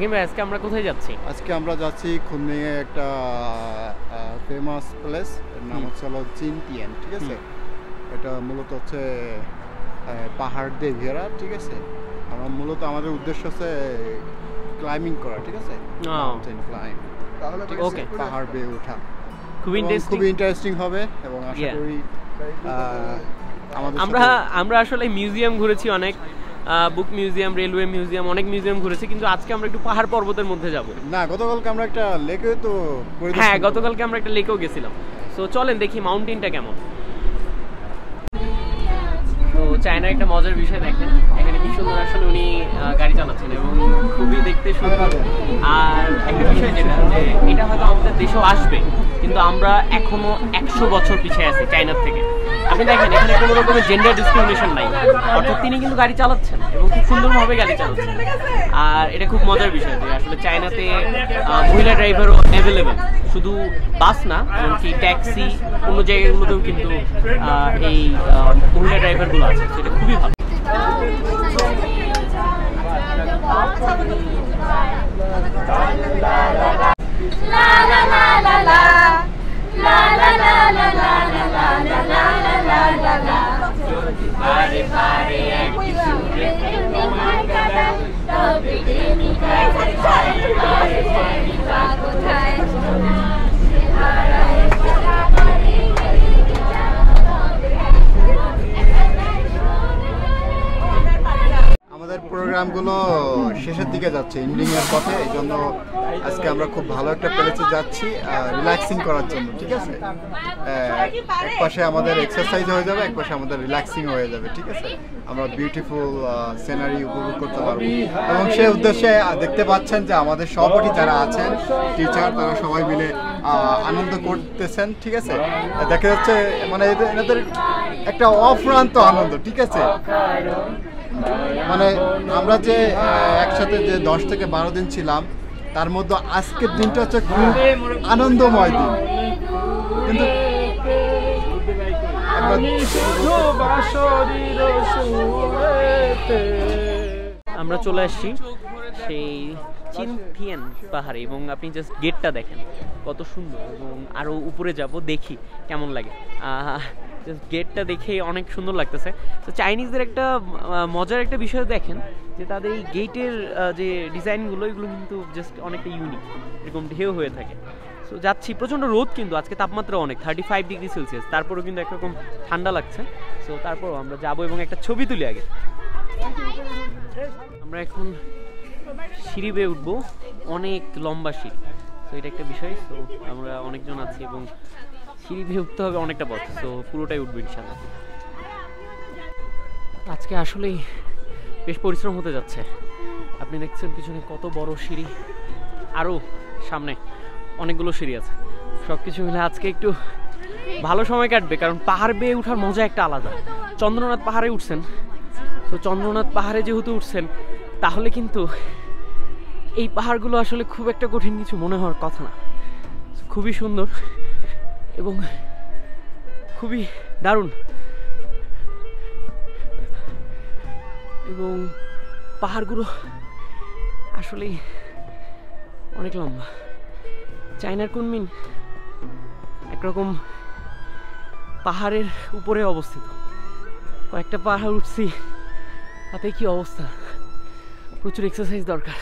আকিম ভাই, আজকে আমরা কোথায় যাচ্ছি? আজকে আমরা যাচ্ছি খুলনায় একটা ফেমাস প্লেস, এর নাম হচ্ছে চিনটিয়ান। ঠিক আছে, এটা মূলত হচ্ছে পাহাড় দিয়ে ঘেরা। ঠিক আছে, আমরা মূলত আমাদের উদ্দেশ্য হচ্ছে ক্লাইম্বিং করা। ঠিক আছে, মাউন্টেন ক্লাইম্ব, ওকে, পাহাড় বেয়ে ওঠা। খুবই ইন্টারেস্টিং হবে এবং আশা করি আমরা আসলে মিউজিয়াম ঘুরেছি অনেক, বুক মিউজিয়াম, রেলওয়ে মিউজিয়াম, অনেক মিউজিয়াম ঘুরেছি, কিন্তু আজকে আমরা একটু পাহাড় পর্বতের মধ্যে যাব। না, গতকালকে আমরা একটা লেকেও তো হ্যাঁ, গতকালকে আমরা একটা লেকেও গেছিলাম। সো চলেন দেখি মাউন্টেনটা কেমন। তো চায়নার একটা মজার বিষয় দেখেন, এখানে কি সুন্দর আসলে উনি গাড়ি চালাচ্ছেন এবং খুবই দেখতে সুন্দর। আর একটা বিষয় যেটা, যে এটা হয়তো আমাদের দেশেও আসবে, কিন্তু আমরা এখনো 100 বছর পিছিয়ে আছি চায়নার থেকে। আপনি দেখেন এখানে কোনো রকমের জেন্ডার ডিসক্রিমিনেশন নাই, অর্থাৎ তিনি কিন্তু গাড়ি চালাচ্ছেন এবং খুব সুন্দরভাবে গাড়ি চালাচ্ছেন। আর এটা খুব মজার বিষয় যে আসলে চায়নাতে মহিলা ড্রাইভারও অ্যাভেলেবেল, শুধু বাস না, এমনকি ট্যাক্সি, অন্য জায়গাগুলোতেও কিন্তু এই মহিলা ড্রাইভারগুলো আছে, সেটা খুবই ভালো। আমাদের প্রোগ্রামগুলো শেষের দিকে যাচ্ছে, এন্ডিংয়ের পথে। এই জন্য আজকে আমরা খুব ভালো একটা প্লেসে যাচ্ছি রিল্যাক্সিং করার জন্য। ঠিক আছে, এক পাশে আমাদের এক্সারসাইজ হয়ে যাবে, এক পাশে আমাদের রিল্যাক্সিং হয়ে যাবে। ঠিক আছে, আমরা বিউটিফুল সিনারি উপভোগ করতে পারবো এবং সেই উদ্দেশ্যে দেখতে পাচ্ছেন যে আমাদের সহপাঠী যারা আছেন, টিচার, তারা সবাই মিলে আনন্দ করতেছেন। ঠিক আছে, দেখা যাচ্ছে মানে এদের একটা অফুরন্ত আনন্দ। ঠিক আছে, মানে আমরা যে একসাথে যে 10 থেকে 12 দিন ছিলাম, তার মধ্যে আজকের দিনটা হচ্ছে খুব আনন্দময় দিন। কিন্তু আমরা চলে আসছি সেই চিনটিয়ান পাহাড়ে এবং আপনি জাস্ট গেটটা দেখেন কত সুন্দর, এবং আরো উপরে যাব, দেখি কেমন লাগে। গেটটা দেখে অনেক সুন্দর লাগতেছে। তো চাইনিজদের একটা মজার একটা বিষয় দেখেন যে তাদের এই গেটের যে ডিজাইনগুলো, এগুলো কিন্তু জাস্ট অনেকটা ইউনিক, এরকম ঢেউ হয়ে থাকে। সো যাচ্ছি, প্রচণ্ড রোদ কিন্তু আজকে, তাপমাত্রা অনেক 35 ডিগ্রি সেলসিয়াস, তারপরেও কিন্তু একরকম ঠান্ডা লাগছে। সো তারপরও আমরা যাবো এবং একটা ছবি তুলি আগে। আমরা এখন সিঁড়ি বেয়ে উঠবো, অনেক লম্বা সিঁড়ি। তো এটা একটা বিষয়। সো আমরা অনেকজন আছি এবং সিঁড়ি বেয়ে উঠতে হবে অনেকটা পথ, তো পুরোটাই উঠবে ইনশাআল্লাহ। আজকে আসলেই বেশ পরিশ্রম হতে যাচ্ছে। আপনি দেখছেন পিছনে কত বড় সিঁড়ি, আরও সামনে অনেকগুলো সিঁড়ি আছে। সব কিছু মিলে আজকে একটু ভালো সময় কাটবে, কারণ পাহাড় বেয়ে ওঠার মজা একটা আলাদা। চন্দ্রনাথ পাহাড়ে উঠছেন, তো চন্দ্রনাথ পাহাড়ে যেহেতু উঠছেন, তাহলে কিন্তু এই পাহাড়গুলো আসলে খুব একটা কঠিন কিছু মনে হওয়ার কথা না। খুবই সুন্দর এবং খুবই দারুণ, এবং পাহাড়গুলো আসলেই অনেক লম্বা। চায়নার কুনমিন একরকম পাহাড়ের উপরে অবস্থিত, কয়েকটা পাহাড় উঠছি, তাতে কি অবস্থা, প্রচুর এক্সারসাইজ দরকার।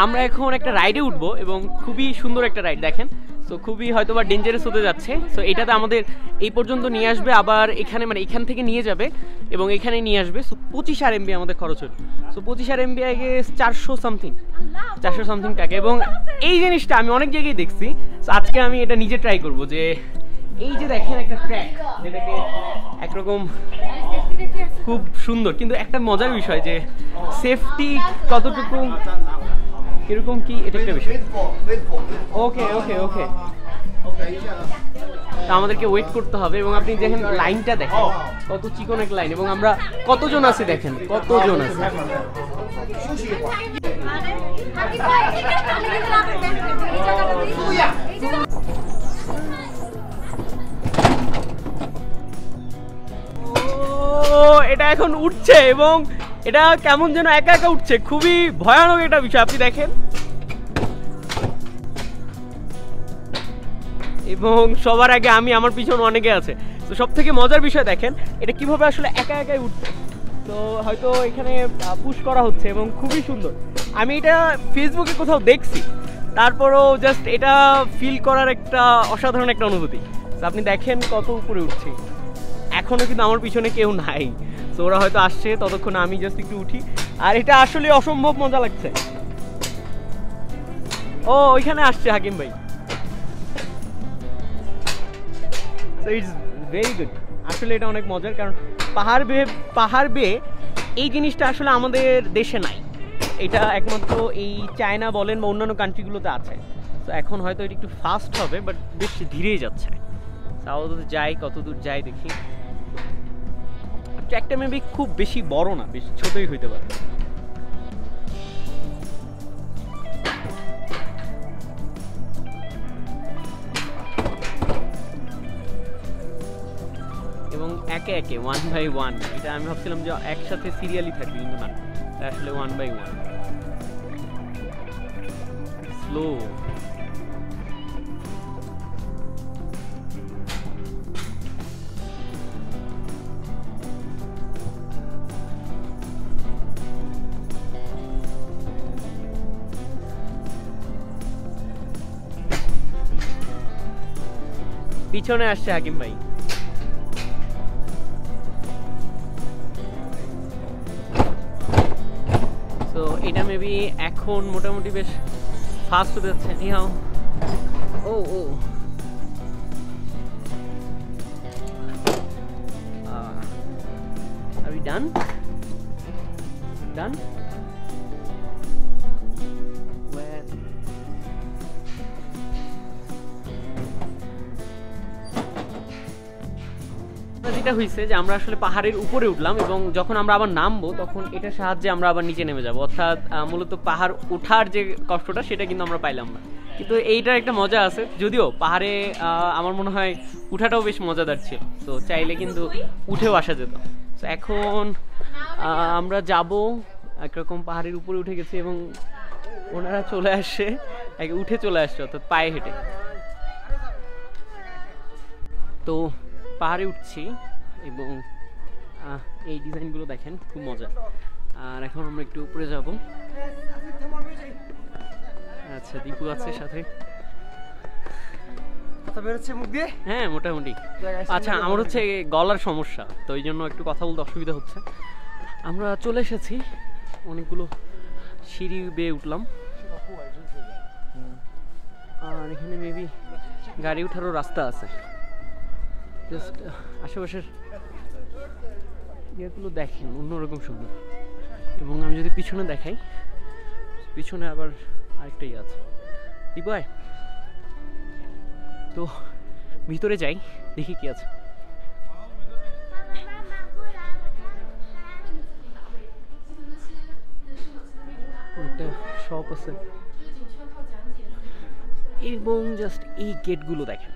আমরা এখন একটা রাইডে উঠবো এবং খুবই সুন্দর একটা রাইড দেখেন। সো খুবই হয়তো বা ডেঞ্জারাস হতে যাচ্ছে। সো এটাতে আমাদের এই পর্যন্ত নিয়ে আসবে, আবার এখানে মানে এখান থেকে নিয়ে যাবে এবং এখানে নিয়ে আসবে। সো 25 RMB আমাদের খরচ হল। সো 25 RMB আগে 400 সামথিং টাকা। এবং এই জিনিসটা আমি অনেক জায়গায় দেখছি। সো আজকে আমি এটা নিজে ট্রাই করব, যে এই যে দেখেন একটা ট্র্যাক, যেটাকে একরকম খুব সুন্দর, কিন্তু একটা মজার বিষয় যে সেফটি কতটুকু কিরকম কি, এটা একটা বিষয়। ওকে ওকে ওকে, তা আমাদেরকে ওয়েট করতে হবে। এবং আপনি দেখেন লাইনটা দেখেন কত চিকন এক লাইন, এবং আমরা কতজন আছি দেখেন, কতজন আছে। এটা এখন উঠছে এবং এটা কেমন যেন একা একা উঠছে, খুবই ভয়ানক একটা বিষয়। আপনি দেখেন এবং সবার আগে আমি, আমার পিছনে অনেকে আছে। তো সব থেকে মজার বিষয় দেখেন এটা কিভাবে আসলে একা একাই উঠছে। তো হয়তো এখানে পুশ করা হচ্ছে এবং খুবই সুন্দর। আমি এটা ফেসবুকে কোথাও দেখছি, তারপরও জাস্ট এটা ফিল করার একটা অসাধারণ একটা অনুভূতি। তো আপনি দেখেন কত উপরে উঠছি, এখনও কিন্তু আমার পিছনে কেউ নাই। তো ওরা হয়তো আসছে, ততক্ষণ আমি জাস্ট একটু উঠি। আর এটা আসলে অসম্ভব মজা লাগছে। ও ওইখানে আসছে হাকিম ভাই। So it's very good. আসলে এটা অনেক মজার, কারণ পাহাড় বেয়ে এই জিনিসটা আসলে আমাদের দেশে নাই। এটা একমাত্র এই চায়না বলেন বা অন্যান্য কান্ট্রিগুলোতে আছে। তো এখন হয়তো এটা একটু ফাস্ট হবে, বাট বেশ ধীরেই যাচ্ছে। তাও যাই, কত দূর যাই দেখি। ট্র্যাকটা মেবি খুব বেশি বড় না, বেশ ছোটই হইতে পারে। এবং একে একে 1 বাই 1, এটা আমি ভাবছিলাম যে একসাথে সিরিয়ালি থাকবে, কিন্তু না, আসলে 1 বাই 1 স্লো। পিছনে আসছে হাকিম ভাই। তো এটা মেবি এখন মোটামুটি বেশ ফাস্ট হতে যাচ্ছে। ও ও আর উই ডান ডান। যেটা হয়েছে যে আমরা আসলে পাহাড়ের উপরে উঠলাম, এবং যখন আমরা আবার নামবো তখন এটার সাহায্যে আমরা আবার নিচে নেমে যাব। অর্থাৎ মূলত পাহাড় ওঠার যে কষ্টটা সেটা কিন্তু আমরা পাইলাম না। কিন্তু এইটার একটা মজা আছে, যদিও পাহাড়ে আমার মনে হয় উঠাটাও বেশ মজাদার ছিল। তো চাইলে কিন্তু উঠেও আসা যেত। তো এখন আমরা যাব একরকম পাহাড়ের উপরে উঠে গেছি, এবং ওনারা চলে আসছে, উঠে চলে আসছে, অর্থাৎ পায়ে হেঁটে। তো পাহাড়ে উঠছি এবং এই ডিজাইনগুলো দেখেন, খুব মজা। আর এখন আমরা একটু উপরে যাব। আচ্ছা, দীপু আছে সাথে। কথা বেরোচ্ছে মুখ দিয়ে? হ্যাঁ, মোটামুটি। আচ্ছা, আমার হচ্ছে গলার সমস্যা, তো এই জন্য একটু কথা বলতে অসুবিধা হচ্ছে। আমরা চলে এসেছি, অনেকগুলো সিঁড়ি বেয়ে উঠলাম। আর এখানে মেবি গাড়ি ওঠারও রাস্তা আছে। জাস্ট আশেপাশের ইয়েগুলো দেখেন, অন্যরকম সুন্দর। এবং আমি যদি পিছনে দেখাই, পিছনে আবার আরেকটা ইয়ে আছে। দীপায়, তো ভিতরে যাই, দেখি কি আছে। একটা শপ আছে, এবং জাস্ট এই গেটগুলো দেখেন,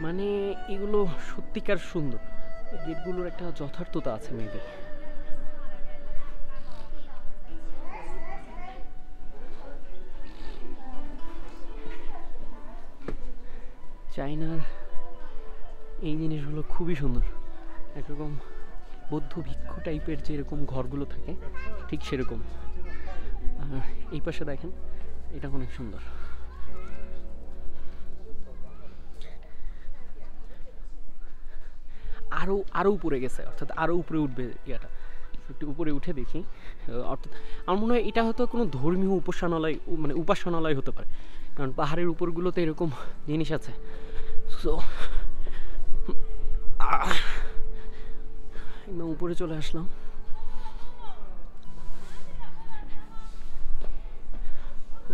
মানে এগুলো সত্যিকার সুন্দর। এই গেটগুলোর একটা যথার্থতা আছে মেবি। চায়নার এই জিনিসগুলো খুবই সুন্দর, একরকম বৌদ্ধ ভিক্ষু টাইপের যেরকম ঘরগুলো থাকে ঠিক সেরকম। আর এই পাশে দেখেন, এটা অনেক সুন্দর। আরো উপরে গেছে, অর্থাৎ আরো উপরে উঠবে ইয়াটা। একটু উপরে উঠে দেখি। অর্থাৎ আমার মনে হয় এটা হয়তো কোনো ধর্মীয় উপাসনালয়, মানে উপাসনালয় হতে পারে, কারণ পাহাড়ের উপরগুলোতে এরকম জিনিস আছে। সো একদম উপরে চলে আসলাম।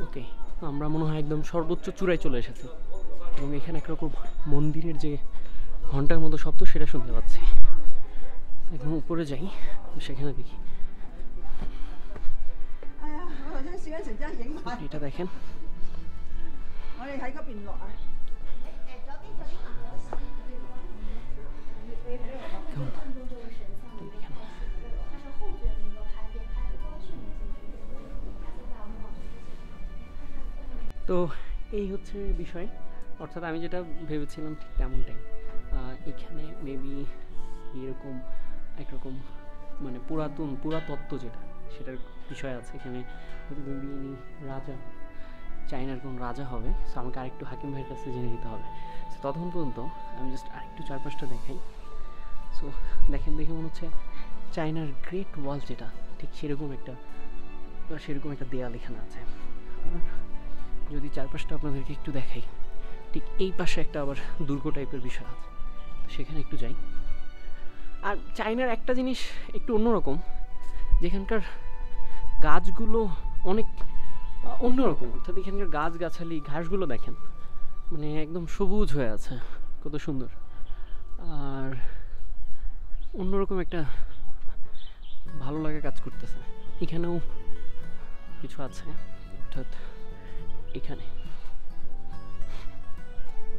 ওকে, আমরা মনে হয় একদম সর্বোচ্চ চূড়ায় চলে এসেছি, এবং এখানে একরকম মন্দিরের যে ঘন্টার মতো শব্দ সেটা শুনতে পাচ্ছি। একদম উপরে যাই, সেখানে দেখি। এটা দেখেন, তো এই হচ্ছে বিষয়। অর্থাৎ আমি যেটা ভেবেছিলাম ঠিক তেমনটাই। এখানে মেবি এরকম একরকম মানে পুরাতত্ত্ব যেটা সেটার বিষয় আছে এখানে। মেবি ইনি রাজা, চায়নার কোন রাজা হবে। সো আমাকে আরেকটু হাকিম ভাইয়ের কাছে জেনে নিতে হবে। সো ততক্ষণ পর্যন্ত আমি জাস্ট আরেকটু চারপাশটা দেখাই। সো দেখে মনে হচ্ছে চায়নার গ্রেট ওয়াল যেটা ঠিক সেরকম একটা দেয়াল এখানে আছে। আর যদি চারপাশটা আপনাদেরকে একটু দেখাই, ঠিক এই পাশে একটা আবার দুর্গ টাইপের বিষয় আছে, তো সেখানে একটু যাই। আর চায়নার একটা জিনিস একটু অন্যরকম, যেখানকার গাছগুলো অনেক অন্যরকম। অর্থাৎ এখানকার গাছগাছালি ঘাসগুলো দেখেন মানে একদম সবুজ হয়ে আছে, কত সুন্দর। আর অন্যরকম একটা ভালো লাগে কাজ করতেছে। এখানেও কিছু আছে, অর্থাৎ এখানে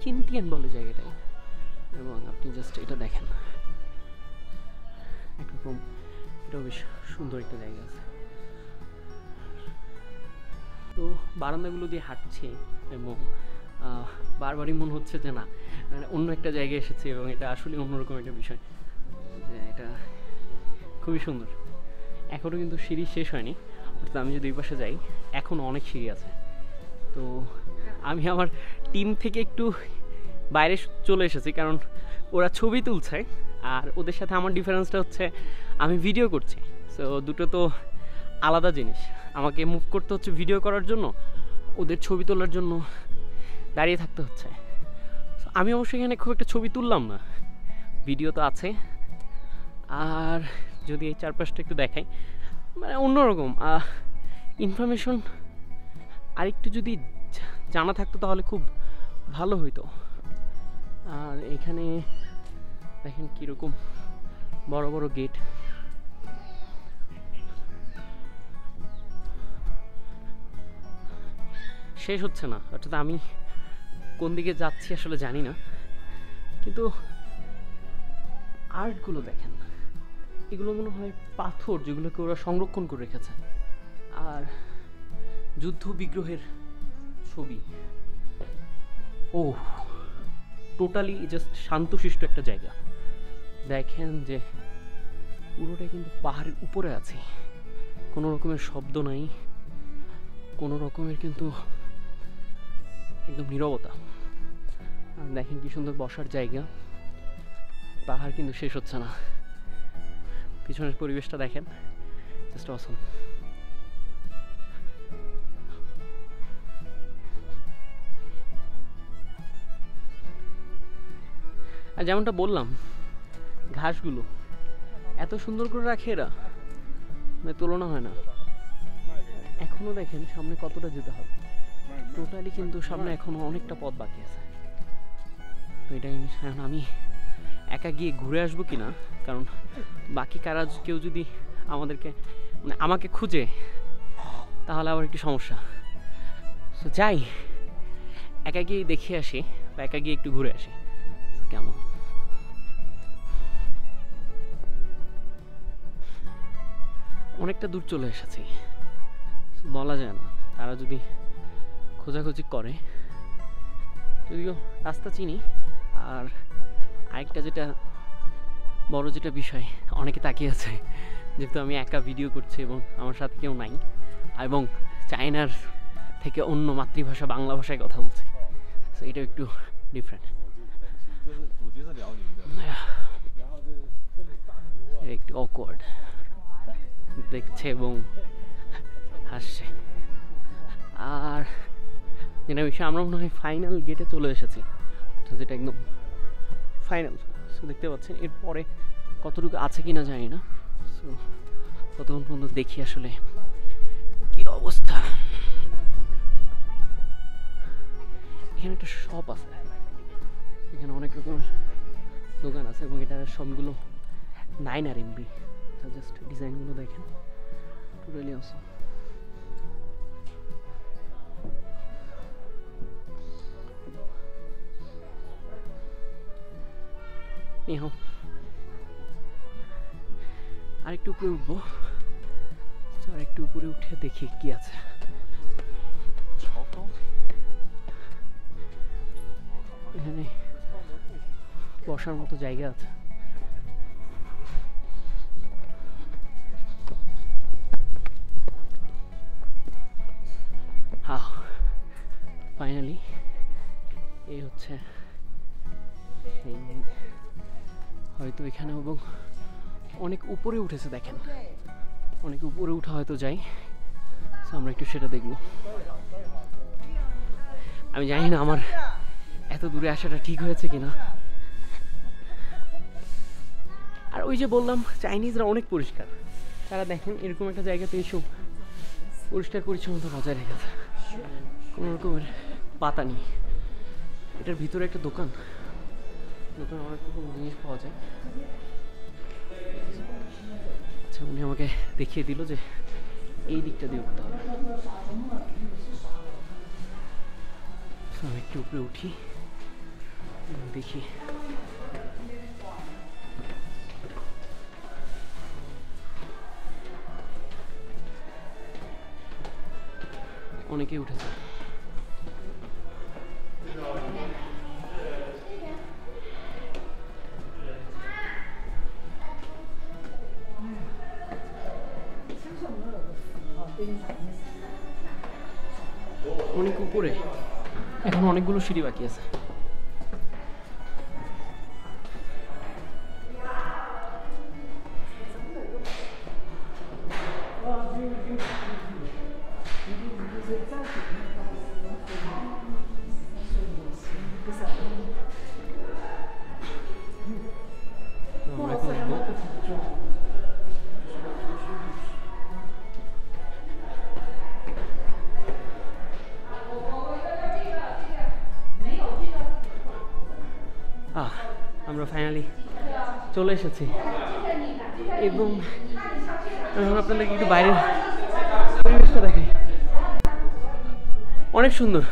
চিনতিয়ান বলে জায়গাটায়, এবং আপনি জাস্ট এটা দেখেন একরকম, এটাও বেশ সুন্দর একটা জায়গা আছে। তো বারান্দাগুলো দিয়ে হাঁটছে এবং বারবারই মনে হচ্ছে যে না মানে অন্য একটা জায়গায় এসেছে, এবং এটা আসলে অন্যরকম একটা বিষয়, যে এটা খুবই সুন্দর। এখনও কিন্তু সিঁড়ি শেষ হয়নি, অর্থাৎ আমি যদি ওই পাশে যাই এখনও অনেক সিঁড়ি আছে। তো আমি আমার টিম থেকে একটু বাইরে চলে এসেছি, কারণ ওরা ছবি তুলছে আর ওদের সাথে আমার ডিফারেন্সটা হচ্ছে আমি ভিডিও করছি। সো দুটো তো আলাদা জিনিস। আমাকে মুভ করতে হচ্ছে ভিডিও করার জন্য, ওদের ছবি তোলার জন্য দাঁড়িয়ে থাকতে হচ্ছে। আমি অবশ্যই এখানে খুব একটা ছবি তুললাম না, ভিডিও তো আছে। আর যদি এই চারপাশটা একটু দেখাই, মানে অন্যরকম ইনফরমেশন আরেকটু যদি জানা থাকতো তাহলে খুব ভালো হইতো। আর এখানে দেখেন কীরকম বড় বড় গেট। শেষ হচ্ছে না, অর্থাৎ আমি কোন দিকে যাচ্ছি আসলে জানি না, কিন্তু আর্টগুলো দেখেন, এগুলো মনে হয় পাথর যেগুলোকে ওরা সংরক্ষণ করে রেখেছে। আর যুদ্ধ বিগ্রহের ছবি। ও টোটালি জাস্ট শান্তশিষ্ট একটা জায়গা। দেখেন যে পুরোটাই কিন্তু পাহাড়ের উপরে আছে, কোনো রকমের শব্দ নাই, কোনো রকমের কিন্তু একদম নীরবতা। আর দেখেন কি সুন্দর বসার জায়গা। পাহাড় কিন্তু শেষ হচ্ছে না, পিছনের পরিবেশটা দেখেন, জাস্ট অসম। আর যেমনটা বললাম, ঘাসগুলো এত সুন্দর করে রাখে এরা, মানে তুলনা হয় না। এখনো দেখেন সামনে কতটা যেতে হবে, টোটালি কিন্তু সামনে এখনো অনেকটা পথ বাকি আছে। তো এটাই এখন আমি একা গিয়ে ঘুরে আসবো কিনা, কারণ বাকি কারা কেউ যদি আমাদেরকে মানে আমাকে খুঁজে তাহলে আবার একটু সমস্যা। তো যাই, একা গিয়ে দেখে আসি বা একা গিয়ে একটু ঘুরে আসি কেমন। অনেকটা দূর চলে এসেছি, বলা যায় না তারা যদি খোঁজাখুঁজি করে। যদিও রাস্তা চিনি। আর আরেকটা যেটা বড় যেটা বিষয়, অনেকে তাকিয়ে আছে যেহেতু আমি একা ভিডিও করছি এবং আমার সাথে কেউ নাই, এবং চায়নার থেকে অন্য মাতৃভাষা বাংলা ভাষায় কথা বলছি। সো এটা একটু ডিফারেন্ট, একটু অকওয়ার্ড দেখছে এবং হাসছে। আর যেটা বিষয়, আমরা মনে হয় ফাইনাল গেটে চলে এসেছি, যেটা একদম ফাইনাল। সো দেখতে পাচ্ছেন এরপরে কতটুকু আছে কিনা জানি না। সো ততক্ষণ পর্যন্ত দেখি আসলে কি অবস্থা। এখানে একটা শপ আছে, এখানে অনেক রকমের দোকান আছে এবং এটা সবগুলো 9 RMB। জাস্ট ডিজাইনগুলো দেখেন, টোটালি অসম। আরেকটু উপরে উঠবো, আরেকটু উপরে উঠে দেখি কি আছে। এখানে বসার মতো জায়গা আছে। হ্যাঁ, ফাইনালি এই হচ্ছে হয়তো এখানে, এবং অনেক উপরে উঠেছে দেখেন, অনেক উপরে উঠা হয়তো যাই। আমরা একটু সেটা দেখব। আমি জানি না আমার এত দূরে আসাটা ঠিক হয়েছে কিনা। আর ওই যে বললাম চাইনিজরা অনেক পরিষ্কার, তারা দেখেন এরকম একটা জায়গাতে এসেও পরিষ্কার পরিচ্ছন্নতা বজায় রেখেছে, কোনো রকমের পাতা নেই। এটার ভিতরে একটা দোকান, দোকানে অনেক রকম জিনিস পাওয়া যায়। আচ্ছা, উনি আমাকে দেখিয়ে দিল যে এই দিকটা দিয়ে উঠতে হবে। আমি একটু উপরে উঠি, দেখি। অনেকেই উঠেছে। অনেক উপরে, এখন অনেকগুলো সিঁড়ি বাকি আছে। আমরা ফাইনালি চলে এসেছি, এবং এখন আপনাদেরকে একটু বাইরের পরিবেশটা দেখাই। অনেক সুন্দর।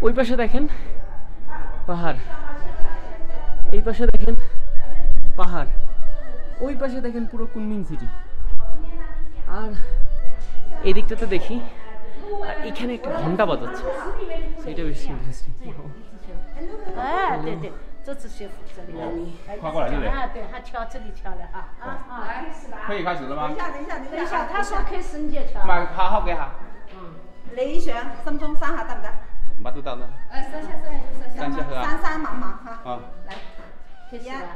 ওই পাশে দেখেন পাহাড়, এই পাশে দেখেন পাহাড়, ওই পাশে দেখেন পুরো কুনমিং সিটি। আর এই দিকটাতে দেখি, আর এখানে একটা ঘন্টা বাজাচ্ছে, সেটা বেশি ইন্টারেস্টিং। 哎，对对，这次学府这里。跨过来对不对？啊，对，他敲这里敲了哈。啊啊，可以开始了吗？等一下，他说开始你就敲。咪下好幾下，李想心中三下得唔得？乜都得啦。三下三三下去啊。三三忙忙哈。啊，来，开始了，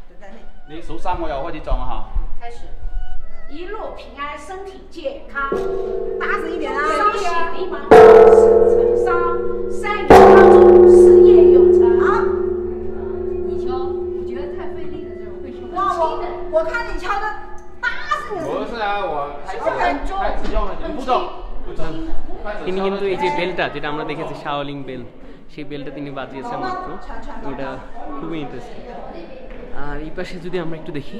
等等你。你數3我又開始撞啊開始。一路平安，身體健康，大聲一點啊！雙喜臨門，事成雙，三元當中，事業有成。好。你敲，我覺得太費力了，這種會說哇，我看你敲的大聲嚇。點。不是啊，我開始用了，你不動。 তিনি কিন্তু এই যে বেলটা, যেটা আমরা দেখেছি শাওলিং বেল, সেই বেলটা তিনি বাজিয়েছেন মাত্র। ওটা খুবই ইন্টারেস্টিং। আর এই পাশে যদি আমরা একটু দেখি,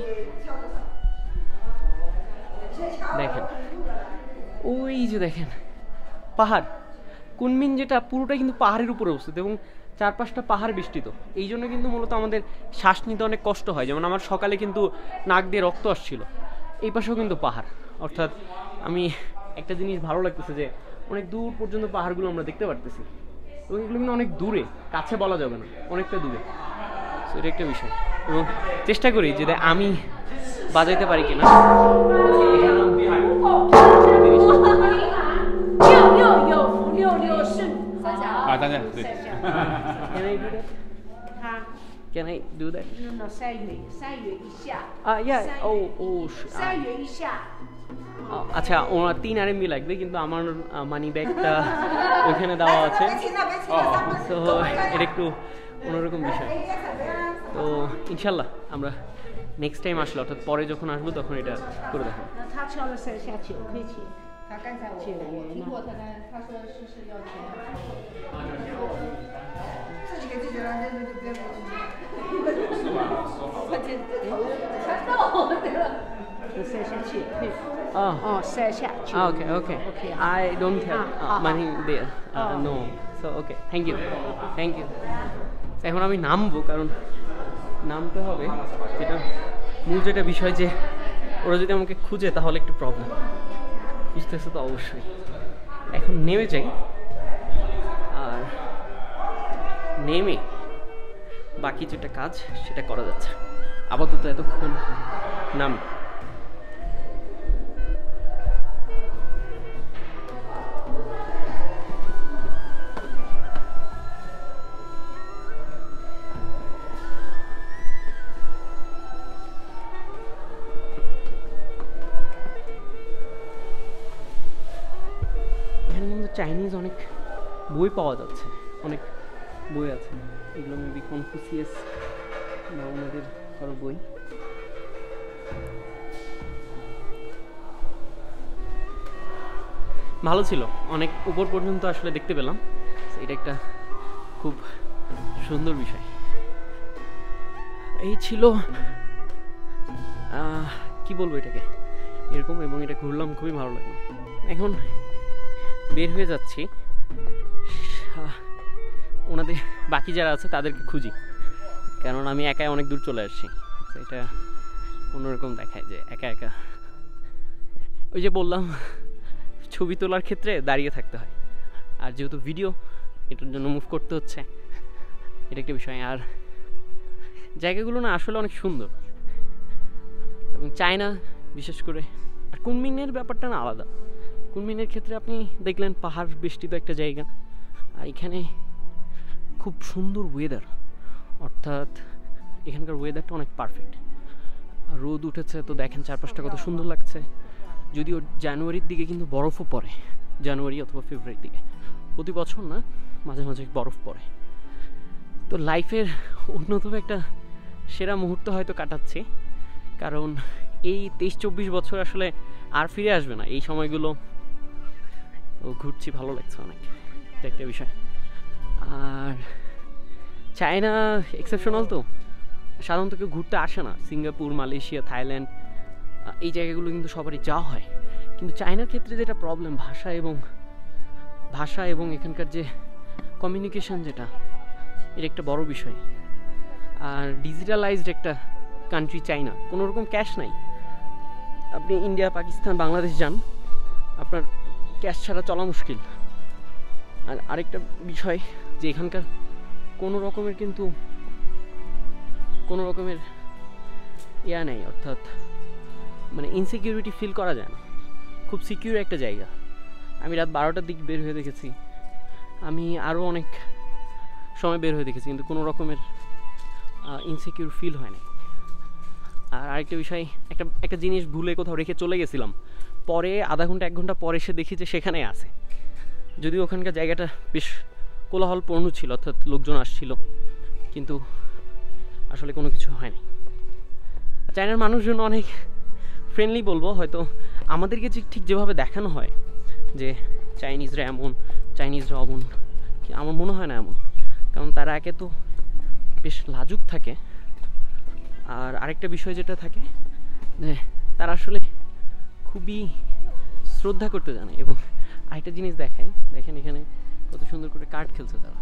দেখেন ওই যে দেখেন পাহাড়, কুনমিং যেটা পুরোটা কিন্তু পাহাড়ের উপরে অবস্থিত, এবং চারপাশটা পাহাড় বেষ্টিত। এই জন্য কিন্তু মূলত আমাদের শ্বাস নিতে অনেক কষ্ট হয়। যেমন আমার সকালে কিন্তু নাক দিয়ে রক্ত আসছিল। এই পাশেও কিন্তু পাহাড়, অর্থাৎ আমি একটা জিনিস ভালো লাগতেছে যে অনেক দূর পর্যন্ত পাহাড়গুলো আমরা দেখতে পারতেছি, এবং এগুলো কিন্তু অনেক দূরে, কাছে বলা যাবে না, অনেকটা দূরে। সো এটা একটা বিষয়, এবং চেষ্টা করি যে আমি বাজাইতে পারি কিনা।六六有福，六六顺。啊，等陣，對。 Can I do that? 他 Can I do that? 那3元一下。 Yeah. Oh. 3元一下。 আচ্ছা, ওনার 3 RMB লাগবে, কিন্তু আমার মানি ব্যাগটা ওইখানে দেওয়া আছে। তো এটা একটু অন্যরকম বিষয়। তো ইনশাল্লাহ আমরা নেক্সট টাইম আসলে, অর্থাৎ পরে যখন আসবো তখন এটা করে দেখাবো।那他敲了3下9块钱。他刚才我听过他说是要钱。自己给自己的，那就不要。3下9块。 3下9。 Okay. I don't have money there. No. So okay. Thank you. এখন আমি নামবো, কারণ নামতে হবে। যেটা বিষয় যে ওরা যদি আমাকে খুঁজে তাহলে একটু প্রবলেম। খুঁজতেছে তো অবশ্যই। এখন নেমে যাই, আর নেমে বাকি যেটা কাজ সেটা করা যাচ্ছে। আপাতত এতক্ষণ নামি। এখানে কিন্তু চাইনিজ অনেক বই পাওয়া যাচ্ছে, অনেক বই আছে। এগুলো মেবি কনফুসিয়াস বা ওনাদের কারো বই। ভালো ছিল, অনেক উপর পর্যন্ত আসলে দেখতে পেলাম। এটা একটা খুব সুন্দর বিষয়। এই ছিল কি বলবো এটাকে, এরকম, এবং এটা ঘুরলাম, খুবই ভালো লাগলো। এখন বের হয়ে যাচ্ছি, ওনাদের বাকি যারা আছে তাদেরকে খুঁজি, কারণ আমি একাই অনেক দূর চলে আসছি। এটা অন্যরকম দেখায় যে একা একা, ওই যে বললাম ছবি তোলার ক্ষেত্রে দাঁড়িয়ে থাকতে হয়, আর যেহেতু ভিডিও, এটার জন্য মুভ করতে হচ্ছে, এটা একটা বিষয়। আর জায়গাগুলো না আসলে অনেক সুন্দর, এবং চায়না বিশেষ করে। আর কুনমিনের ব্যাপারটা না আলাদা। কুনমিনের ক্ষেত্রে আপনি দেখলেন পাহাড় বেষ্টিত একটা জায়গা, আর এখানে খুব সুন্দর ওয়েদার, অর্থাৎ এখানকার ওয়েদারটা অনেক পারফেক্ট। রোদ উঠেছে তো দেখেন চারপাশটা কত সুন্দর লাগছে। যদিও জানুয়ারির দিকে কিন্তু বরফও পড়ে, জানুয়ারি অথবা ফেব্রুয়ারির দিকে, প্রতি বছর না, মাঝে মাঝে বরফ পড়ে। তো লাইফের অন্যতম একটা সেরা মুহূর্ত হয়তো কাটাচ্ছি, কারণ এই 23-24 বছর আসলে আর ফিরে আসবে না এই সময়গুলো। তো ঘুরছি, ভালো লাগছে অনেক, এটা একটা বিষয়। আর চায়না এক্সেপশনাল, তো সাধারণত কেউ ঘুরতে আসে না। সিঙ্গাপুর, মালয়েশিয়া, থাইল্যান্ড, এই জায়গাগুলো কিন্তু সবারই যাওয়া হয়। কিন্তু চায়নার ক্ষেত্রে যেটা প্রবলেম, ভাষা এবং এখানকার যে কমিউনিকেশন, যেটা এটা একটা বড় বিষয়। আর ডিজিটালাইজড একটা কান্ট্রি চায়না, কোনো রকম ক্যাশ নাই। আপনি ইন্ডিয়া, পাকিস্তান, বাংলাদেশ যান, আপনার ক্যাশ ছাড়া চলা মুশকিল। আর আরেকটা বিষয় যে এখানকার কোনো রকমের ইয়া নেই, অর্থাৎ মানে ইনসিকিউরিটি ফিল করা যায় না। খুব সিকিউর একটা জায়গা। আমি রাত 12টার দিক বের হয়ে দেখেছি, আমি আরও অনেক সময় বের হয়ে দেখেছি, কিন্তু কোনো রকমের ইনসিকিউর ফিল হয় না। আর আরেকটা বিষয়, একটা জিনিস ভুলে কোথাও রেখে চলে গেছিলাম, পরে আধা ঘন্টা 1 ঘন্টা পরে এসে দেখি যে সেখানে আছে। যদিও ওখানকার জায়গাটা বেশ কোলাহলপূর্ণ ছিল, অর্থাৎ লোকজন আসছিল, কিন্তু আসলে কোনো কিছু হয়নি। চায়নার মানুষজন অনেক ফ্রেন্ডলি বলবো, হয়তো আমাদেরকে ঠিক যেভাবে দেখানো হয় যে চাইনিজরা এমন, চাইনিজরা অমন, আমার মনে হয় না এমন। কারণ তারা একে তো বেশ লাজুক থাকে, আর আরেকটা বিষয় যেটা থাকে যে তারা আসলে খুবই শ্রদ্ধা করতে জানে। এবং আরেকটা জিনিস দেখেন এখানে কত সুন্দর করে কার্ড খেলছে তারা।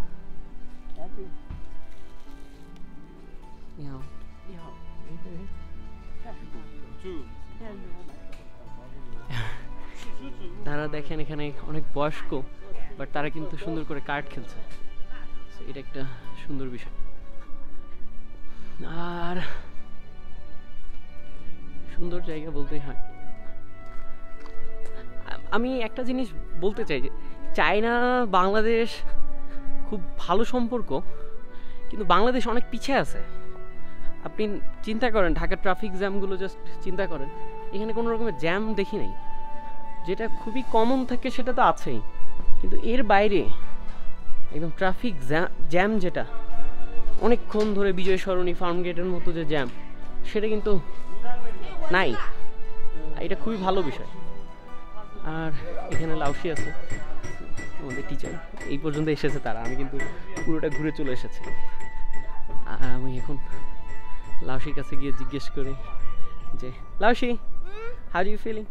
তারা দেখেন এখানে অনেক বয়স্ক, বাট তারা কিন্তু সুন্দর করে কার্ড খেলছে, এটা একটা সুন্দর বিষয়। আর সুন্দর জায়গা বলতেই হয়। আমি একটা জিনিস বলতে চাই যে চায়না বাংলাদেশ খুব ভালো সম্পর্ক, কিন্তু বাংলাদেশ অনেক পিছিয়ে আছে। আপনি চিন্তা করেন ঢাকার ট্রাফিক জ্যামগুলো, জাস্ট চিন্তা করেন, এখানে কোনো রকমের জ্যাম দেখি নাই। যেটা খুবই কমন থাকে সেটা তো আছেই, কিন্তু এর বাইরে একদম ট্রাফিক জ্যাম, যেটা অনেকক্ষণ ধরে বিজয় সরণি, ফার্ম গেটের মতো যে জ্যাম, সেটা কিন্তু নাই। এটা খুবই ভালো বিষয়। আর এখানে লাউসি আছে, আমাদের টিচার এই পর্যন্ত এসেছে তারা, আমি কিন্তু পুরোটা ঘুরে চলে এসেছি। আর আমি এখন লাউসির কাছে গিয়ে জিজ্ঞেস করি যে, Laoshi, how do you feeling?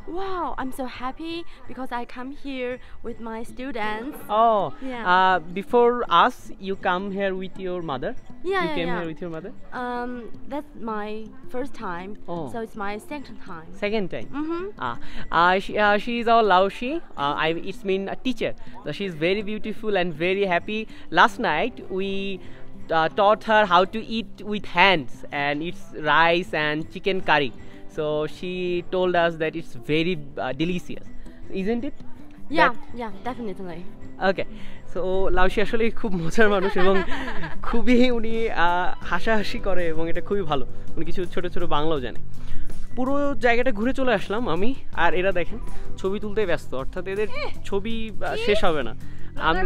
Wow, I'm so happy because I come here with my students. Oh, Yeah. before us, you come here with your mother? Yeah, You yeah, came yeah. here with your mother? That's my first time. Oh. So it's my second time. Second time? Mm-hmm. She is our Laoshi. It's mean a teacher. So she is very beautiful and very happy. Last night we taught her how to eat with hands, and it's rice and chicken curry. So she told us that it's very delicious, isn't it? Yeah, That- yeah, definitely. Okay so Laoshi আসলে খুব মজার মানুষ এবং খুবই উনি হাসাহাসি করে এবং এটা খুবই ভালো। উনি কিছু ছোট ছোট বাংলাও জানে। পুরো জায়গাটা ঘুরে চলে আসলাম আমি, আর এরা দেখেন ছবি তুলতে ব্যস্ত, অর্থাৎ এদের ছবি শেষ হবে না। আমি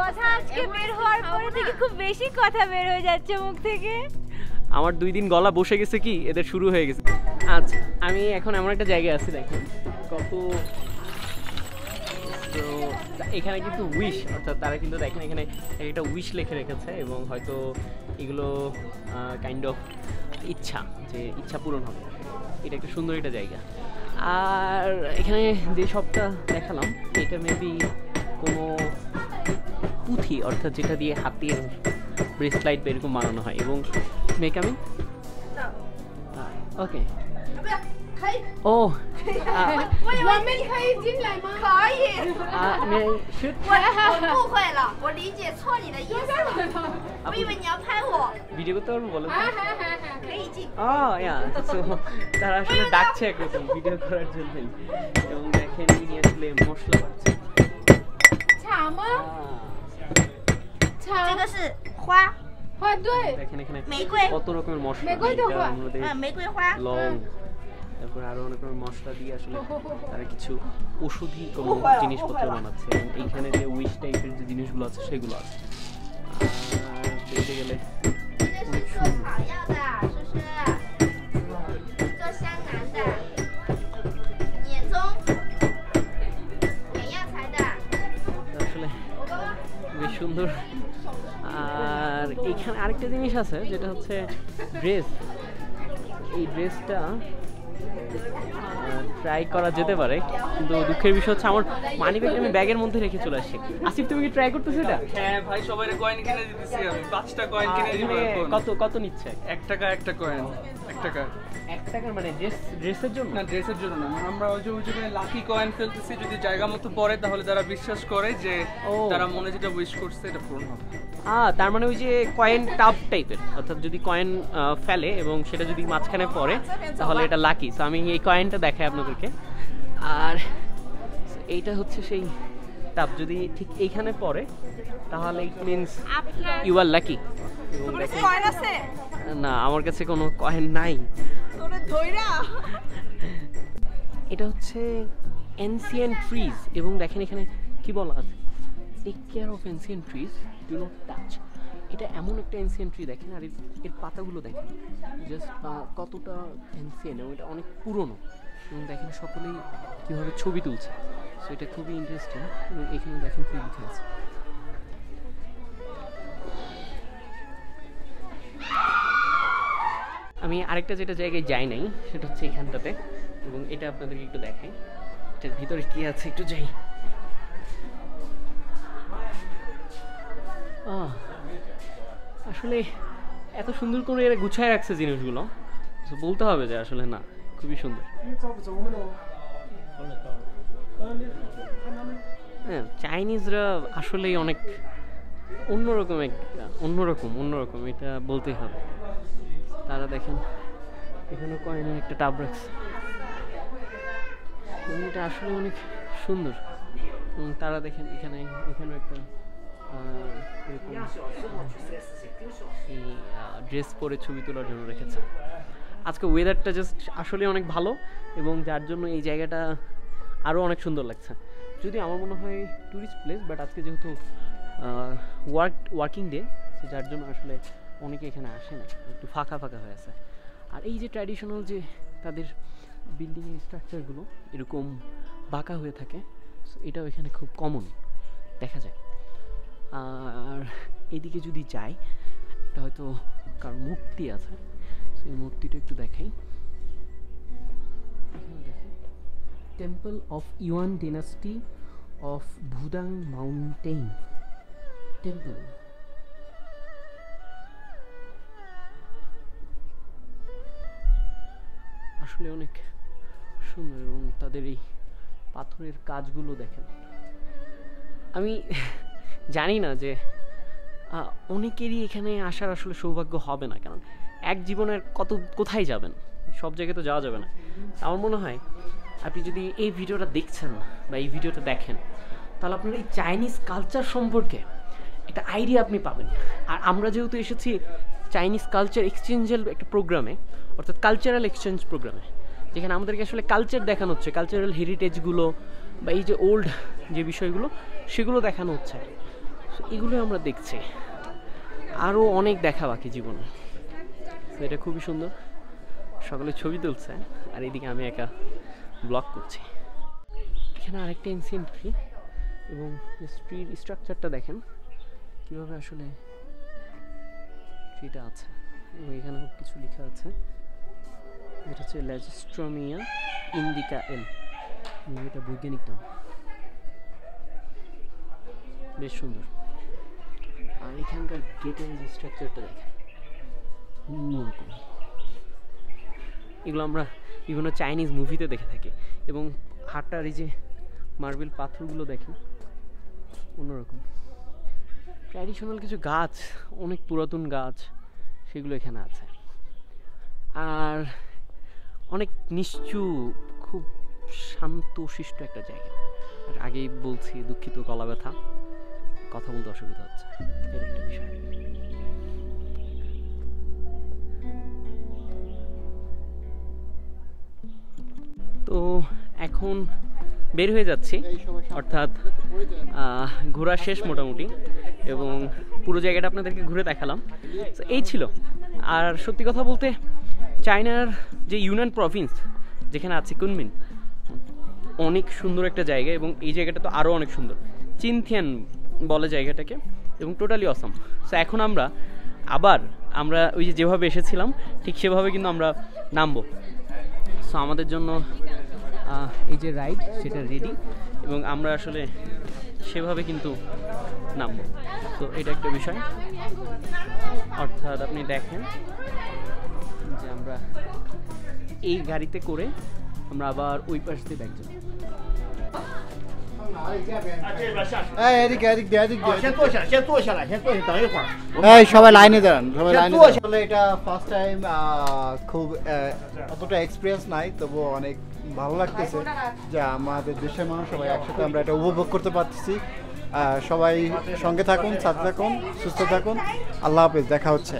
কথা আজকে বের হওয়ার পরে থেকে খুব বেশি কথা বের হয়ে যাচ্ছে মুখ থেকে। আমার 2 দিন গলা বসে গেছে, কি এদের শুরু হয়ে গেছে। আচ্ছা আমি এখন এমন একটা জায়গায় আছি, দেখেন কত। তো এখানে কিন্তু উইশ, অর্থাৎ তারা কিন্তু দেখেন এখানে একটা উইশ লিখে রেখেছে এবং হয়তো এগুলো কাইন্ড অফ ইচ্ছা, যে ইচ্ছা পূরণ হবে। এটা একটা সুন্দর একটা জায়গা। আর এখানে যে শপটা দেখালাম এটা মেবি কোনো পুঁথি, অর্থাৎ যেটা দিয়ে হাতের ব্রেসলাইট বা এরকম বানানো হয়। এবং মেকামি ওকে ও 我们可以进来吗？可以，我误会了，我理解错你的意思了，我以为你要拍我， ভিডিও করতে পারবো বলো? 可以进。তারা আসলে ডাকছে একরকম ভিডিও করার জন্য। এবং দেখেন ইনি আসলে মশলা বাড়ছে। 茶吗？茶这个是花，花对。 দেখেন এখানে玫瑰 কত রকমের মশলা, মেগুইটা এটা আমাদের玫瑰花， লং, তারপর আরো অনেক রকমের মশলা দিয়ে আসলে তারা কিছু ওষুধি কোনো জিনিসপত্র বানাচ্ছে। এবং এইখানে যে উইশ টাইপের যে জিনিসগুলো আছে সেগুলো আছে। আর দেখতে গেলে 这是做草药的，是不是？做香南的，捻宗，捻药材的。 আসলে বেশ সুন্দর। আর এখানে আরেকটা জিনিস আছে যেটা হচ্ছে ড্রেস। এই ড্রেসটা ট্রাই করা যেতে পারে, কিন্তু দুঃখের বিষয় হচ্ছে আমার মানি ব্যাগ আমি ব্যাগের মধ্যে রেখে চলে আসছি। আসিফ তুমি কি ট্রাই করতেছো এটা? হ্যাঁ ভাই, সবাইরে কয়েন কিনে দিতেছি আমি। 5টা কয়েন কিনে দিব এখন। কত কত নিচ্ছে? 1 টাকা একটা কয়েন, 1 টাকা। 1 টাকার মানে ড্রেসের জন্য? না, ড্রেসের জন্য না, আমরা ওই যে লাকি কয়েন ফেলতেছি, যদি জায়গা মতো পড়ে তাহলে তারা বিশ্বাস করে যে তারা মনে যেটা উইশ করছে এটা পূরণ হবে। তার মানে ওই যে কয়েন টাব টাইপের, অর্থাৎ যদি কয়েন ফেলে এবং সেটা যদি মাঝখানে পড়ে তাহলে এটা লাকি। সো আমি এই কয়েনটা দেখাই আপনাদেরকে। আর এইটা হচ্ছে সেই টাব, যদি ঠিক এইখানে পড়ে তাহলে it means you are lucky. Coin আছে? না, আমার কাছে কোনো কয়েন নাই। তোরে ধইরা। এটা হচ্ছে এনসিয়েন্ট ট্রিজ, এবং দেখেন এখানে কি বলা আছে, take care of ancient trees, do not touch. এটা এমন একটা এনসিয়েন্ট ট্রি দেখেন, আর এর পাতাগুলো দেখেন জাস্ট কতটা এনসিয়েন্ট, এবং এটা অনেক পুরনো। এবং দেখেন সকলেই কীভাবে ছবি তুলছে। সো এটা খুবই ইন্টারেস্টিং। এবং এখানে দেখেন কি লিখে আছে। আমি আরেকটা যেটা জায়গায় যাই নাই সেটা হচ্ছে এখানটাতে, এবং এটা আপনাদেরকে একটু দেখাই। এটার ভিতরে কি আছে একটু যাই। আসলে এত সুন্দর করে এরা গুছায় রাখছে জিনিসগুলো, বলতে হবে যে আসলে না, খুবই সুন্দর। হ্যাঁ, চাইনিজরা আসলেই অনেক অন্যরকম, এটা বলতেই হবে। তারা দেখেন এখানে কয়েনের একটা টাব রাখছে, এবং এটা আসলে অনেক সুন্দর। এবং তারা দেখেন এখানে একটা এই ড্রেস পরে ছবি তোলার জন্য রেখেছে। আজকে ওয়েদারটা জাস্ট আসলে অনেক ভালো, এবং যার জন্য এই জায়গাটা আরও অনেক সুন্দর লাগছে। যদি আমার মনে হয় ট্যুরিস্ট প্লেস, বাট আজকে যেহেতু ওয়ার্কিং ডে, যার জন্য আসলে অনেকে এখানে আসে না, একটু ফাঁকা হয়ে আছে। আর এই যে ট্র্যাডিশনাল যে তাদের বিল্ডিংয়ের স্ট্রাকচারগুলো এরকম বাঁকা হয়ে থাকে, এটাও এখানে খুব কমন দেখা যায়। আর এদিকে যদি যাই, এটা হয়তো কার মূর্তি আছে, সেই মূর্তিটা একটু দেখাই। এখানে দেখেন temple of Yuan dynasty of Wudang mountain temple. আসলে অনেক সুন্দর এবং তাদের এই পাথরের কাজগুলো দেখেন। আমি জানি না যে অনেকেরই এখানে আসার আসলে সৌভাগ্য হবে না, কারণ এক জীবনের কোথায় যাবেন, সব জায়গায় তো যাওয়া যাবে না। আমার মনে হয় আপনি যদি এই ভিডিওটা দেখছেন বা এই ভিডিওটা দেখেন, তাহলে আপনার এই চাইনিজ কালচার সম্পর্কে একটা আইডিয়া আপনি পাবেন। আর আমরা যেহেতু এসেছি চাইনিজ কালচার এক্সচেঞ্জের একটা প্রোগ্রামে, অর্থাৎ কালচারাল এক্সচেঞ্জ প্রোগ্রামে, যেখানে আমাদেরকে আসলে কালচার দেখানো হচ্ছে, কালচারাল হেরিটেজগুলো বা এই যে ওল্ড যে বিষয়গুলো সেগুলো দেখানো হচ্ছে। এগুলো আমরা দেখছি, আরও অনেক দেখা বাকি জীবনে। এটা খুবই সুন্দর, সকলে ছবি তুলছে আর এইদিকে আমি একা ব্লগ করছি। এখানে আরেকটা এনসিয়েন্ট ট্রি এবং ট্রির স্ট্রাকচারটা দেখেন কীভাবে আসলে ট্রিটা আছে, এবং এখানেও কিছু লেখা আছে। এটা হচ্ছে ল্যাজিস্ট্রোমিয়া ইন্ডিকা এল, এটা বৈজ্ঞানিক নাম, বেশ সুন্দর। আর এখানকার গেটের যে স্ট্রাকচারটা দেখেন অন্যরকম, এগুলো আমরা বিভিন্ন চাইনিজ মুভিতে দেখে থাকি। এবং হাটটার এই যে মার্বেল পাথরগুলো দেখেন অন্যরকম। ট্র্যাডিশনাল কিছু গাছ, অনেক পুরাতন গাছ, সেগুলো এখানে আছে। আর অনেক নিশ্চুপ, খুব শান্তশিষ্ট একটা জায়গা। আর আগেই বলছি, দুঃখিত, গলা ব্যথা, কথা বলতে অসুবিধা হচ্ছে, এর একটা বিষয়। তো এখন বের হয়ে যাচ্ছি, অর্থাৎ ঘোরা শেষ মোটামুটি, এবং পুরো জায়গাটা আপনাদেরকে ঘুরে দেখালাম। তো এই ছিল। আর সত্যি কথা বলতে চায়নার যে ইউনান প্রভিন্স যেখানে আছে কুনমিন, অনেক সুন্দর একটা জায়গা, এবং এই জায়গাটা তো আরও অনেক সুন্দর, চিনথিয়ান বলে জায়গাটাকে, এবং টোটালি অসাম। সো এখন আমরা ওই যেভাবে এসেছিলাম ঠিক সেভাবে কিন্তু আমরা নামবো। সো আমাদের জন্য এই যে রাইড সেটা রেডি, এবং আমরা আসলে সেভাবে কিন্তু নামবো। তো এটা একটা বিষয়, অর্থাৎ আপনি দেখেন যে আমরা এই গাড়িতে করে আমরা আবার ওই পাশ দিয়ে ব্যাক যাব। সবাই লাইনে দাঁড়ান, সবাই লাইনে দাঁড়ান। এটা ফার্স্ট টাইম, খুব অতটা এক্সপিরিয়েন্স নাই, তবুও অনেক ভালো লাগতেছে যে আমাদের দেশের মানুষ সবাই একসাথে আমরা এটা উপভোগ করতে পারতেছি। সবাই সঙ্গে থাকুন, সাথে থাকুন, সুস্থ থাকুন। আল্লাহ হাফেজ, দেখা হচ্ছে।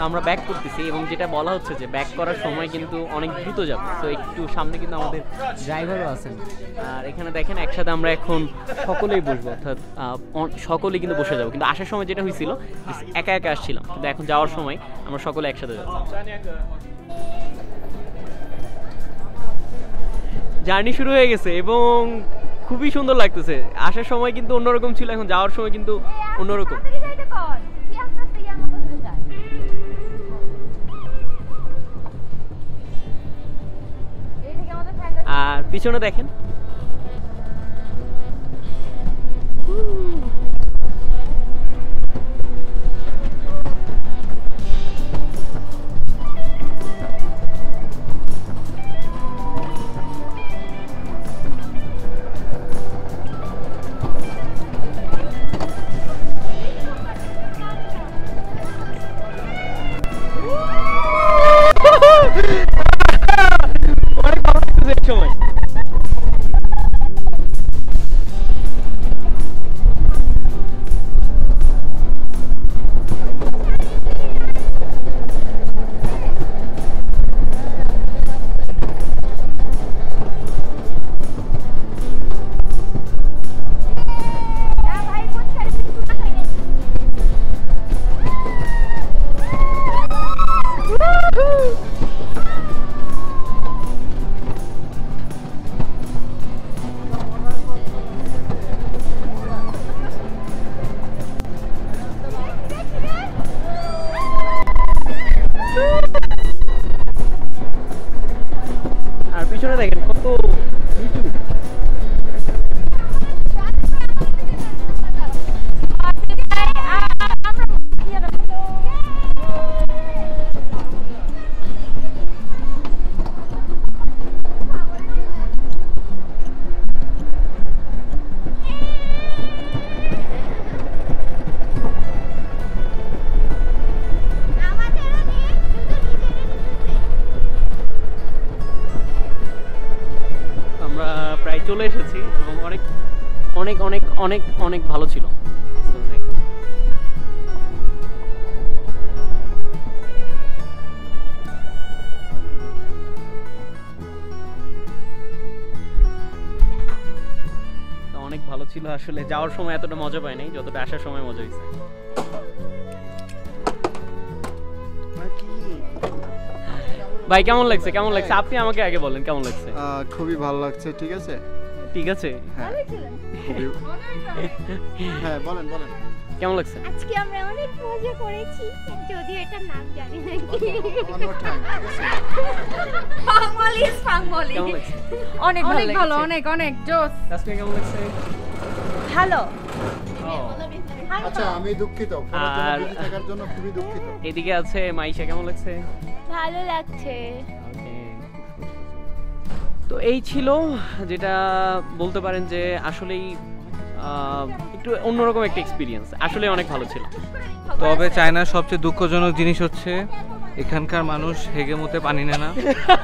আমরা ব্যাক করতেছি, এবং যেটা বলা হচ্ছে যে ব্যাক করার সময় কিন্তু অনেক দ্রুত যাবে। তো একটু সামনে কিন্তু আমাদের ড্রাইভারও আছেন। আর এখানে দেখেন একসাথে আমরা এখন সকলেই বসবো, অর্থাৎ সকলেই কিন্তু বসে যাবো। কিন্তু আসার সময় যেটা হয়েছিল একা একা আসছিলাম, কিন্তু এখন যাওয়ার সময় আমরা সকলে একসাথে যাচ্ছি। জার্নি শুরু হয়ে গেছে এবং খুবই সুন্দর লাগতেছে। আসার সময় কিন্তু অন্যরকম ছিল, এখন যাওয়ার সময় কিন্তু অন্যরকম। আর পিছনে দেখেন অনেক ভালো লাগতেছে এই সময়। অনেক অনেক ভালো ছিল। অনেক ভালো ছিল আসলে, যাওয়ার সময় এতটা মজা পাই নাই যতটা আসার সময় মজা হয়েছে। ভাই কেমন লাগছে, কেমন লাগছে? আপনি আমাকে আগে বলেন কেমন লাগছে। খুবই ভালো লাগছে। ঠিক আছে, ঠিক আছে, হ্যাঁ হ্যাঁ বলেন বলেন কেমন লাগছে? আজকে আমরা অনেক মজা করেছি, যদিও এটা নাম জানি না। কেমন লাগছে? অনেক ভালো, অনেক অনেক জোস। তাসমিয়া কেমন লাগছে? ভালো। আচ্ছা আমি দুঃখিত, ফোনের জন্য বিজি থাকার জন্য খুবই দুঃখিত। এদিকে আছে মাইশা, কেমন লাগছে? ভালো লাগছে। তো এই ছিল, যেটা বলতে পারেন যে আসলেই একটু অন্যরকম একটা এক্সপিরিয়েন্স, আসলে অনেক ভালো ছিল। তবে চায়নার সবচেয়ে দুঃখজনক জিনিস হচ্ছে এখানকার মানুষ হেগেমোতে পানি নেয় না,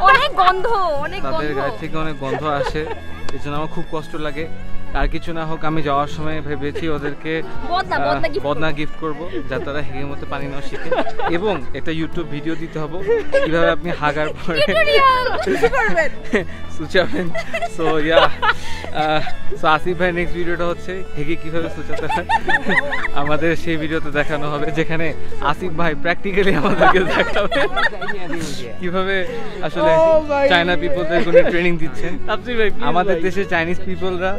অনেক গন্ধ, অনেক গন্ধ, তাদের গায়ে থেকে অনেক গন্ধ আসে, এই জন্য আমার খুব কষ্ট লাগে। আর কিছু না হোক, আমি যাওয়ার সময় ভেবেছি ওদেরকে বদনা গিফট করব, যাতে তারা হেগেমোতে পানি নেওয়া শিখে, এবং একটা ইউটিউব ভিডিও দিতে হবে কিভাবে আপনি হাগার পরে সুচাবেন। সো ইয়া, সো আসিফ ভাই নেক্সট ভিডিওটা হচ্ছে হেগে কিভাবে সুচাতে হয়, আমাদের সেই ভিডিওতে দেখানো হবে, যেখানে আসিফ ভাই প্র্যাকটিক্যালি আমাদেরকে দেখাবে কিভাবে আসলে চায়না পিপলদের কোনো ট্রেনিং দিচ্ছেন। আমাদের দেশে চাইনিজ পিপলরা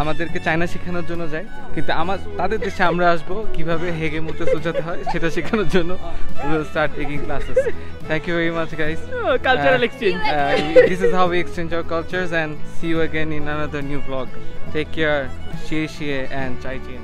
আমাদেরকে চায়না শেখানোর জন্য যায়, কিন্তু তাদের দেশে আমরা আসবো কিভাবে হেগে মতো সোচাতে হয় সেটা শেখানোর জন্য। we will start taking classes. Thank you very much guys. Cultural exchange. This is how we exchange our cultures, and see you again in another new vlog. Take care. Xie xie and chai jin.